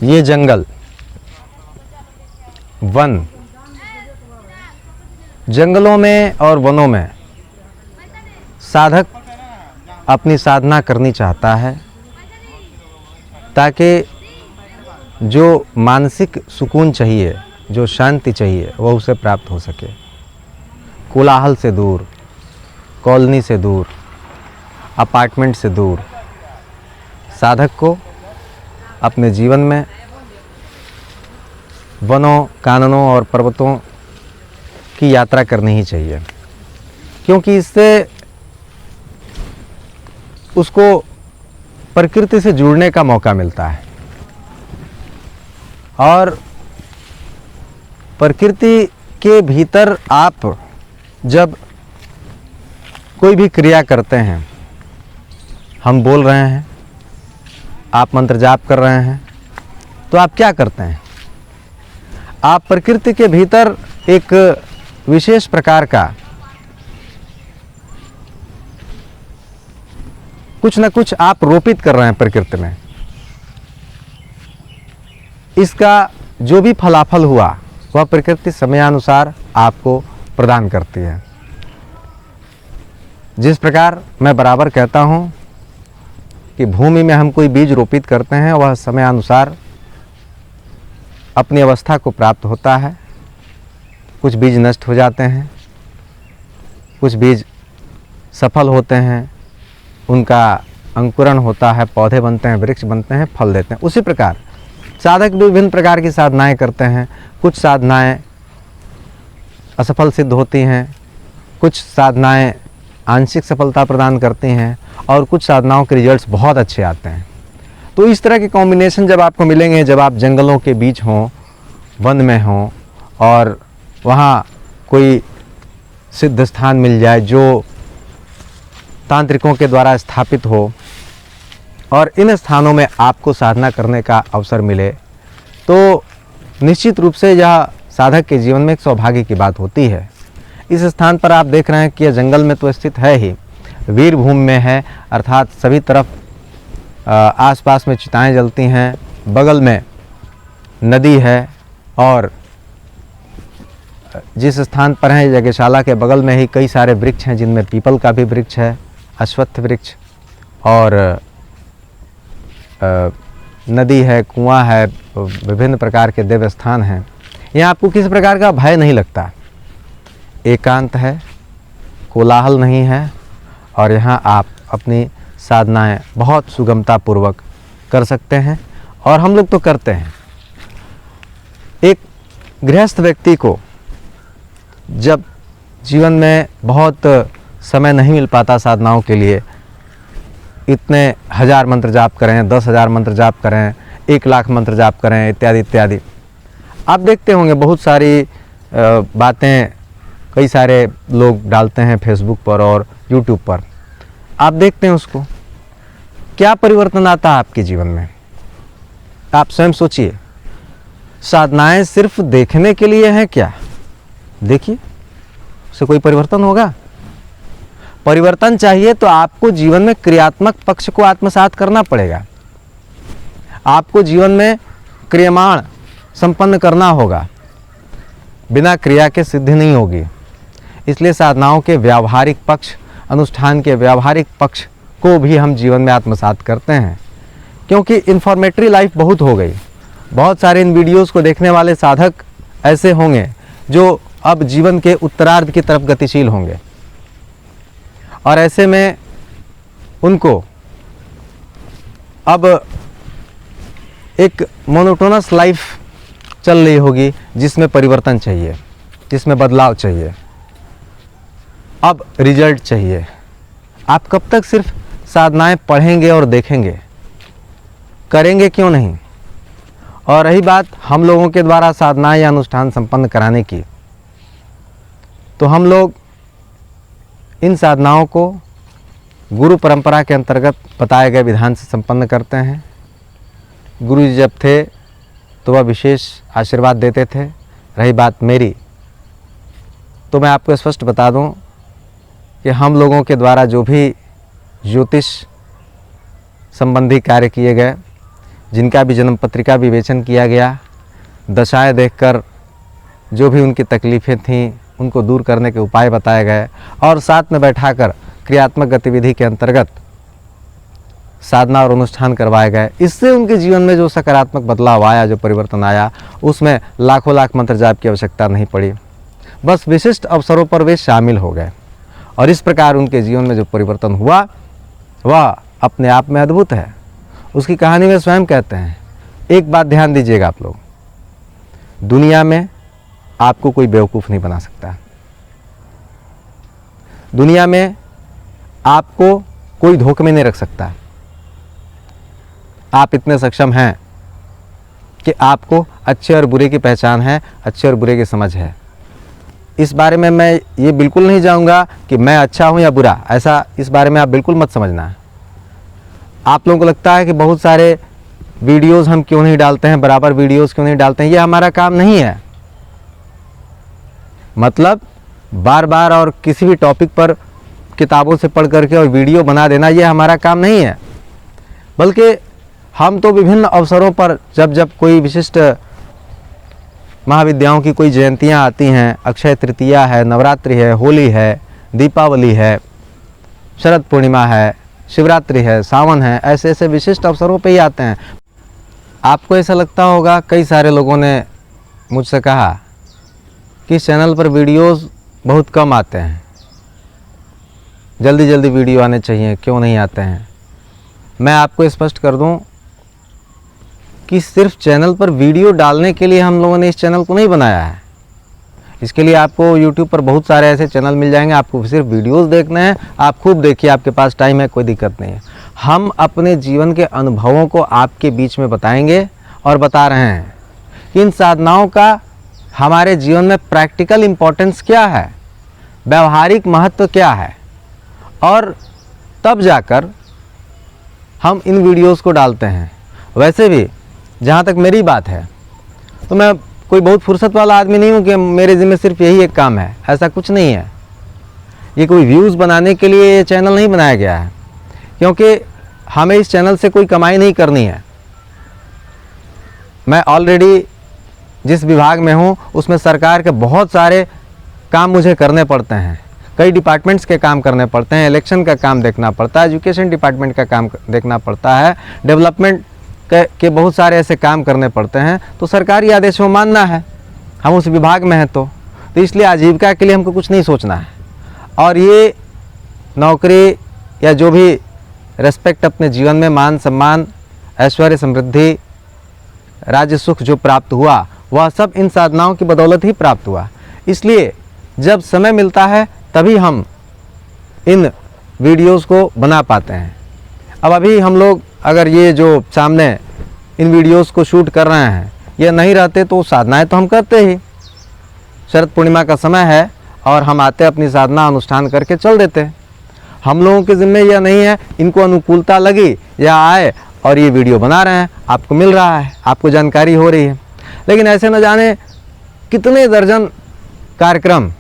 ये जंगल, वन, जंगलों में और वनों में साधक अपनी साधना करनी चाहता है ताकि जो मानसिक सुकून चाहिए, जो शांति चाहिए, वह उसे प्राप्त हो सके। कोलाहल से दूर, कॉलोनी से दूर, अपार्टमेंट से दूर साधक को अपने जीवन में वनों, काननों और पर्वतों की यात्रा करनी ही चाहिए, क्योंकि इससे उसको प्रकृति से जुड़ने का मौका मिलता है। और प्रकृति के भीतर आप जब कोई भी क्रिया करते हैं, हम बोल रहे हैं, आप मंत्र जाप कर रहे हैं, तो आप क्या करते हैं? आप प्रकृति के भीतर एक विशेष प्रकार का कुछ न कुछ आप रोपित कर रहे हैं प्रकृति में। इसका जो भी फलाफल हुआ वह प्रकृति समयानुसार आपको प्रदान करती है। जिस प्रकार मैं बराबर कहता हूँ कि भूमि में हम कोई बीज रोपित करते हैं, वह समयानुसार अपनी अवस्था को प्राप्त होता है। कुछ बीज नष्ट हो जाते हैं, कुछ बीज सफल होते हैं, उनका अंकुरण होता है, पौधे बनते हैं, वृक्ष बनते हैं, फल देते हैं। उसी प्रकार साधक भी विभिन्न प्रकार की साधनाएं करते हैं। कुछ साधनाएं असफल सिद्ध होती हैं, कुछ साधनाएं आंशिक सफलता प्रदान करती हैं और कुछ साधनाओं के रिजल्ट्स बहुत अच्छे आते हैं। तो इस तरह के कॉम्बिनेशन जब आपको मिलेंगे, जब आप जंगलों के बीच हों, वन में हों और वहाँ कोई सिद्ध स्थान मिल जाए जो तांत्रिकों के द्वारा स्थापित हो और इन स्थानों में आपको साधना करने का अवसर मिले, तो निश्चित रूप से यह साधक के जीवन में एक सौभाग्य की बात होती है। इस स्थान पर आप देख रहे हैं कि यह जंगल में तो स्थित है ही, वीरभूमि में है, अर्थात सभी तरफ आसपास में चिताएं जलती हैं, बगल में नदी है और जिस स्थान पर है यज्ञशाला के बगल में ही कई सारे वृक्ष हैं, जिनमें पीपल का भी वृक्ष है, अश्वत्थ वृक्ष और नदी है, कुआं है, विभिन्न प्रकार के देव स्थान हैं। यहाँ आपको किसी प्रकार का भय नहीं लगता, एकांत है, कोलाहल नहीं है और यहाँ आप अपनी साधनाएं बहुत सुगमता पूर्वक कर सकते हैं और हम लोग तो करते हैं। एक गृहस्थ व्यक्ति को जब जीवन में बहुत समय नहीं मिल पाता साधनाओं के लिए, इतने 1000 मंत्र जाप करें, 10,000 मंत्र जाप करें, 1,00,000 मंत्र जाप करें, इत्यादि इत्यादि, आप देखते होंगे बहुत सारी बातें कई सारे लोग डालते हैं फेसबुक पर और यूट्यूब पर। आप देखते हैं उसको, क्या परिवर्तन आता है आपके जीवन में? आप स्वयं सोचिए। साधनाएं सिर्फ देखने के लिए हैं क्या? देखिए, उससे कोई परिवर्तन होगा? परिवर्तन चाहिए तो आपको जीवन में क्रियात्मक पक्ष को आत्मसात करना पड़ेगा। आपको जीवन में क्रियमाण संपन्न करना होगा, बिना क्रिया के सिद्धि नहीं होगी। इसलिए साधनाओं के व्यावहारिक पक्ष, अनुष्ठान के व्यावहारिक पक्ष को भी हम जीवन में आत्मसात करते हैं, क्योंकि इन्फॉर्मेटरी लाइफ बहुत हो गई। बहुत सारे इन वीडियोस को देखने वाले साधक ऐसे होंगे जो अब जीवन के उत्तरार्ध की तरफ गतिशील होंगे और ऐसे में उनको अब एक मोनोटोनस लाइफ चल रही होगी जिसमें परिवर्तन चाहिए, जिसमें बदलाव चाहिए, अब रिजल्ट चाहिए। आप कब तक सिर्फ साधनाएं पढ़ेंगे और देखेंगे? करेंगे क्यों नहीं? और रही बात हम लोगों के द्वारा साधनाएं या अनुष्ठान संपन्न कराने की, तो हम लोग इन साधनाओं को गुरु परंपरा के अंतर्गत बताए गए विधान से संपन्न करते हैं। गुरु जी जब थे तो वह विशेष आशीर्वाद देते थे। रही बात मेरी, तो मैं आपको स्पष्ट बता दूं कि हम लोगों के द्वारा जो भी ज्योतिष संबंधी कार्य किए गए, जिनका भी जन्म पत्रिका विवेचन किया गया, दशाएं देखकर जो भी उनकी तकलीफ़ें थीं उनको दूर करने के उपाय बताए गए और साथ में बैठाकर क्रियात्मक गतिविधि के अंतर्गत साधना और अनुष्ठान करवाए गए। इससे उनके जीवन में जो सकारात्मक बदलाव आया, जो परिवर्तन आया, उसमें लाखों लाख मंत्र जाप की आवश्यकता नहीं पड़ी। बस विशिष्ट अवसरों पर वे शामिल हो गए और इस प्रकार उनके जीवन में जो परिवर्तन हुआ वह अपने आप में अद्भुत है। उसकी कहानी में स्वयं कहते हैं। एक बात ध्यान दीजिएगा आप लोग, दुनिया में आपको कोई बेवकूफ़ नहीं बना सकता। दुनिया में आपको कोई धोखे में नहीं रख सकता। आप इतने सक्षम हैं कि आपको अच्छे और बुरे की पहचान है, अच्छे और बुरे की समझ है। इस बारे में मैं ये बिल्कुल नहीं जाऊंगा कि मैं अच्छा हूं या बुरा, ऐसा इस बारे में आप बिल्कुल मत समझना। आप लोगों को लगता है कि बहुत सारे वीडियोस हम क्यों नहीं डालते हैं, बराबर वीडियोस क्यों नहीं डालते हैं, ये हमारा काम नहीं है। मतलब बार बार और किसी भी टॉपिक पर किताबों से पढ़ करके और वीडियो बना देना, ये हमारा काम नहीं है। बल्कि हम तो विभिन्न अवसरों पर जब जब कोई विशिष्ट महाविद्याओं की कोई जयंतियाँ आती हैं, अक्षय तृतीया है, नवरात्रि है, होली है, दीपावली है, शरद पूर्णिमा है, शिवरात्रि है, सावन है, ऐसे ऐसे विशिष्ट अवसरों पे ही आते हैं। आपको ऐसा लगता होगा, कई सारे लोगों ने मुझसे कहा कि इस चैनल पर वीडियोस बहुत कम आते हैं, जल्दी जल्दी वीडियो आने चाहिए, क्यों नहीं आते हैं। मैं आपको स्पष्ट कर दूं कि सिर्फ चैनल पर वीडियो डालने के लिए हम लोगों ने इस चैनल को नहीं बनाया है। इसके लिए आपको YouTube पर बहुत सारे ऐसे चैनल मिल जाएंगे, आपको सिर्फ वीडियोस देखने हैं, आप खूब देखिए, आपके पास टाइम है, कोई दिक्कत नहीं है। हम अपने जीवन के अनुभवों को आपके बीच में बताएंगे और बता रहे हैं कि इन साधनाओं का हमारे जीवन में प्रैक्टिकल इम्पोर्टेंस क्या है, व्यवहारिक महत्व क्या है, और तब जाकर हम इन वीडियोस को डालते हैं। वैसे भी जहाँ तक मेरी बात है तो मैं कोई बहुत फुर्सत वाला आदमी नहीं हूँ कि मेरे ज़िम्मे सिर्फ यही एक काम है, ऐसा कुछ नहीं है। ये कोई व्यूज़ बनाने के लिए ये चैनल नहीं बनाया गया है, क्योंकि हमें इस चैनल से कोई कमाई नहीं करनी है। मैं ऑलरेडी जिस विभाग में हूँ उसमें सरकार के बहुत सारे काम मुझे करने पड़ते हैं, कई डिपार्टमेंट्स के काम करने पड़ते हैं, इलेक्शन का काम देखना पड़ता है, एजुकेशन डिपार्टमेंट का काम देखना पड़ता है, डेवलपमेंट के बहुत सारे ऐसे काम करने पड़ते हैं। तो सरकारी आदेशों मानना है, हम उस विभाग में हैं तो इसलिए आजीविका के लिए हमको कुछ नहीं सोचना है। और ये नौकरी या जो भी रेस्पेक्ट अपने जीवन में, मान सम्मान, ऐश्वर्य, समृद्धि, राज्य सुख जो प्राप्त हुआ, वह सब इन साधनाओं की बदौलत ही प्राप्त हुआ। इसलिए जब समय मिलता है तभी हम इन वीडियोस को बना पाते हैं। अब अभी हम लोग अगर ये जो सामने इन वीडियोस को शूट कर रहे हैं, ये नहीं रहते तो साधनाएं तो हम करते ही। शरद पूर्णिमा का समय है और हम आते अपनी साधना अनुष्ठान करके चल देते। हम लोगों के ज़िम्मे यह नहीं है, इनको अनुकूलता लगी या आए और ये वीडियो बना रहे हैं, आपको मिल रहा है, आपको जानकारी हो रही है। लेकिन ऐसे न जाने कितने दर्जन कार्यक्रम,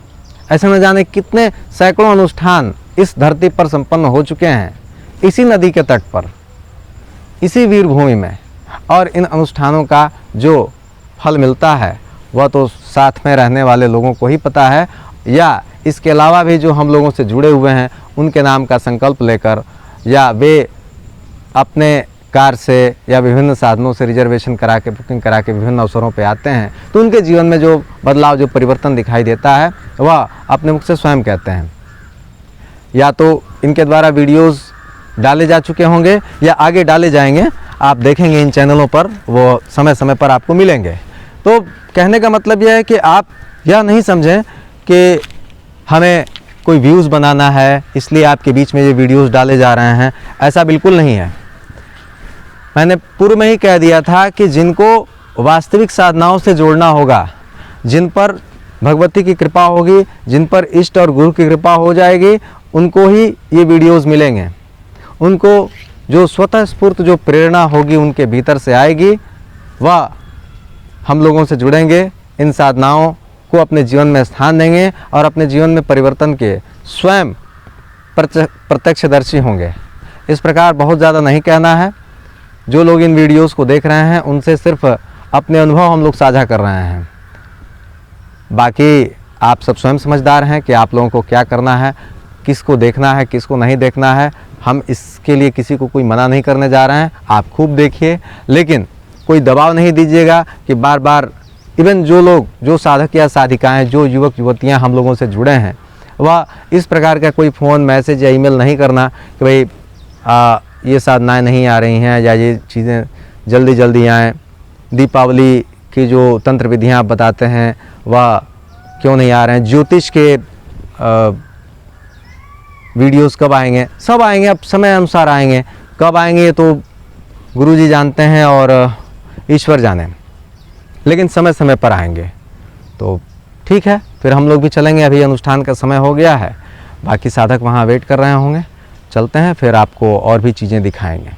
ऐसे न जाने कितने सैकड़ों अनुष्ठान इस धरती पर संपन्न हो चुके हैं, इसी नदी के तट पर, इसी वीर भूमि में। और इन अनुष्ठानों का जो फल मिलता है वह तो साथ में रहने वाले लोगों को ही पता है, या इसके अलावा भी जो हम लोगों से जुड़े हुए हैं उनके नाम का संकल्प लेकर, या वे अपने कार से या विभिन्न साधनों से रिजर्वेशन करा के, बुकिंग करा के विभिन्न अवसरों पे आते हैं, तो उनके जीवन में जो बदलाव, जो परिवर्तन दिखाई देता है वह अपने मुख से स्वयं कहते हैं। या तो इनके द्वारा वीडियोस डाले जा चुके होंगे या आगे डाले जाएंगे, आप देखेंगे इन चैनलों पर, वो समय समय पर आपको मिलेंगे। तो कहने का मतलब यह है कि आप यह नहीं समझें कि हमें कोई व्यूज़ बनाना है इसलिए आपके बीच में ये वीडियोस डाले जा रहे हैं, ऐसा बिल्कुल नहीं है। मैंने पूर्व में ही कह दिया था कि जिनको वास्तविक साधनाओं से जोड़ना होगा, जिन पर भगवती की कृपा होगी, जिन पर इष्ट और गुरु की कृपा हो जाएगी, उनको ही ये वीडियोस मिलेंगे। उनको जो स्वतः स्फूर्त जो प्रेरणा होगी उनके भीतर से आएगी, वह हम लोगों से जुड़ेंगे, इन साधनाओं को अपने जीवन में स्थान देंगे और अपने जीवन में परिवर्तन के स्वयं प्रत्यक्षदर्शी होंगे। इस प्रकार बहुत ज़्यादा नहीं कहना है, जो लोग इन वीडियोस को देख रहे हैं उनसे सिर्फ अपने अनुभव हम लोग साझा कर रहे हैं। बाकी आप सब स्वयं समझदार हैं कि आप लोगों को क्या करना है, किसको देखना है, किसको नहीं देखना है। हम इसके लिए किसी को कोई मना नहीं करने जा रहे हैं, आप खूब देखिए, लेकिन कोई दबाव नहीं दीजिएगा कि बार बार। इवन जो लोग, जो साधक या साधिकाएँ, जो युवक युवतियाँ हम लोगों से जुड़े हैं, वह इस प्रकार का कोई फ़ोन, मैसेज या ईमेल नहीं करना कि भाई ये साधनाएँ नहीं आ रही हैं या ये चीज़ें जल्दी जल्दी आएँ। दीपावली की जो तंत्र विधियाँ आप बताते हैं वह क्यों नहीं आ रहे हैं। ज्योतिष के वीडियोस कब आएंगे? सब आएंगे, अब समय अनुसार आएंगे। कब आएंगे तो गुरुजी जानते हैं और ईश्वर जाने, लेकिन समय समय पर आएंगे। तो ठीक है, फिर हम लोग भी चलेंगे। अभी अनुष्ठान का समय हो गया है, बाकी साधक वहाँ वेट कर रहे होंगे। चलते हैं, फिर आपको और भी चीज़ें दिखाएंगे।